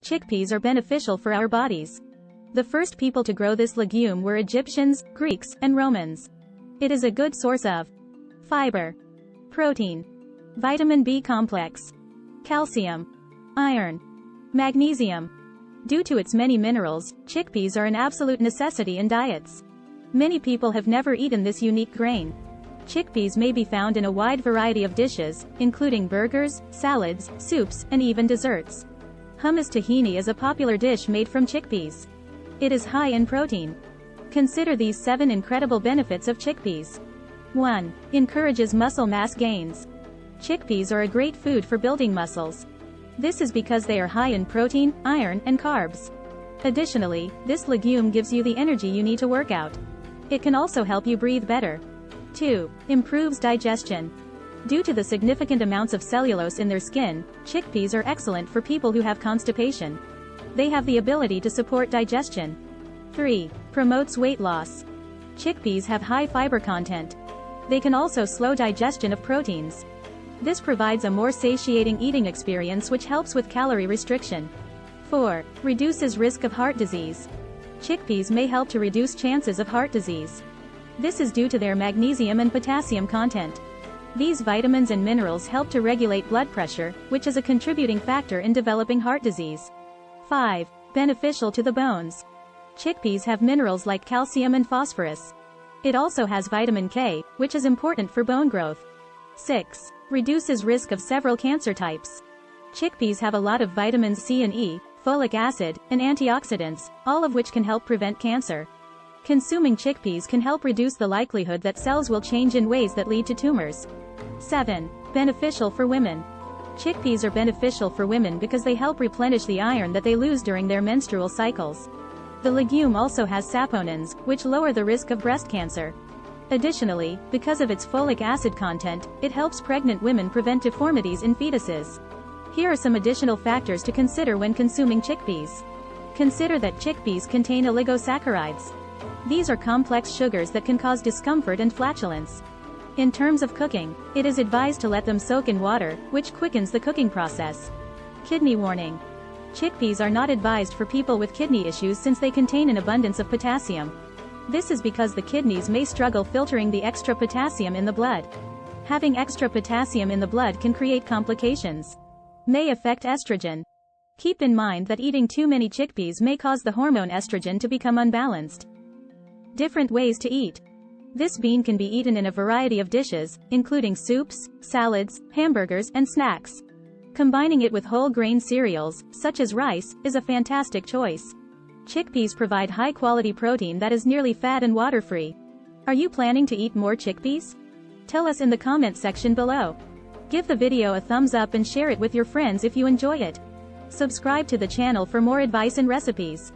Chickpeas are beneficial for our bodies. The first people to grow this legume were Egyptians, Greeks, and Romans. It is a good source of fiber, protein, vitamin B complex, calcium, iron, magnesium. Due to its many minerals, chickpeas are an absolute necessity in diets. Many people have never eaten this unique grain. Chickpeas may be found in a wide variety of dishes, including burgers, salads, soups, and even desserts. Hummus tahini is a popular dish made from chickpeas. It is high in protein. Consider these 7 incredible benefits of chickpeas. 1. Encourages muscle mass gains. Chickpeas are a great food for building muscles. This is because they are high in protein, iron, and carbs. Additionally, this legume gives you the energy you need to work out. It can also help you breathe better. 2. Improves digestion. Due to the significant amounts of cellulose in their skin, chickpeas are excellent for people who have constipation. They have the ability to support digestion. 3. Promotes weight loss. Chickpeas have high fiber content. They can also slow digestion of proteins. This provides a more satiating eating experience which helps with calorie restriction. 4. Reduces risk of heart disease. Chickpeas may help to reduce chances of heart disease. This is due to their magnesium and potassium content. These vitamins and minerals help to regulate blood pressure, which is a contributing factor in developing heart disease. 5. Beneficial to the bones. Chickpeas have minerals like calcium and phosphorus. It also has vitamin K, which is important for bone growth. 6. Reduces risk of several cancer types. Chickpeas have a lot of vitamins C and E, folic acid, and antioxidants, all of which can help prevent cancer. Consuming chickpeas can help reduce the likelihood that cells will change in ways that lead to tumors. 7. Beneficial for women. Chickpeas are beneficial for women because they help replenish the iron that they lose during their menstrual cycles. The legume also has saponins, which lower the risk of breast cancer. Additionally, because of its folic acid content, it helps pregnant women prevent deformities in fetuses. Here are some additional factors to consider when consuming chickpeas. Consider that chickpeas contain oligosaccharides. These are complex sugars that can cause discomfort and flatulence. In terms of cooking, it is advised to let them soak in water, which quickens the cooking process. Kidney warning. Chickpeas are not advised for people with kidney issues since they contain an abundance of potassium. This is because the kidneys may struggle filtering the extra potassium in the blood. Having extra potassium in the blood can create complications. May affect estrogen. Keep in mind that eating too many chickpeas may cause the hormone estrogen to become unbalanced. Different ways to eat. This bean can be eaten in a variety of dishes, including soups, salads, hamburgers, and snacks. Combining it with whole grain cereals, such as rice, is a fantastic choice. Chickpeas provide high-quality protein that is nearly fat and water-free. Are you planning to eat more chickpeas? Tell us in the comment section below. Give the video a thumbs up and share it with your friends if you enjoy it. Subscribe to the channel for more advice and recipes.